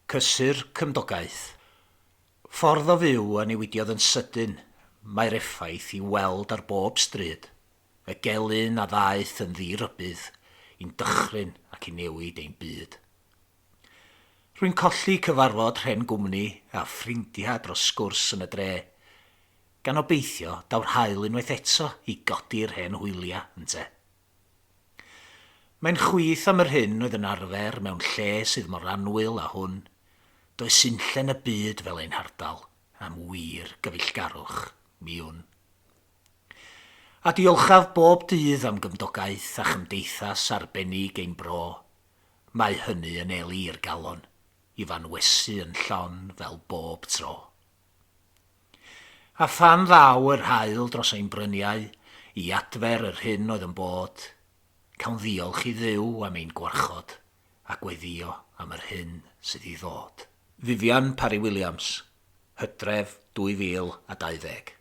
Cysur cymdogaeth. Ffordd o fyw a newidiodd yn sydyn, mae'r effaith i weld ar bob stryd. Y gelyn a ddaeth yn ddirybydd, i'n dychryn ac i newid ein byd. Rwy'n colli cyfarfod rhen gwmni a ffrindiau dros sgwrs yn y dre, gan obeithio daw'r hael unwaith eto i godi'r hen hwyliau yn te. Mae'n chwyth am yr hyn oedd yn arfer mewn lle sydd mor annwyl a hwn, does unllen y byd fel ein hardal am wir gyfeillgarwch miwn. A diolchaf bob dydd am gymdogaeth a chymdeithas arbennig ein bro, mae hynny yn eli i'r galon, i fanwesu yn llon fel bob tro. A phan ddaw yr hael dros ein bryniau, i adfer yr hyn oedd yn bod, cawn ddiolch i Dduw am ein gwarchod, a gweddio am yr hyn sydd i ddod. Vivian Parry Williams, Hydref 2020.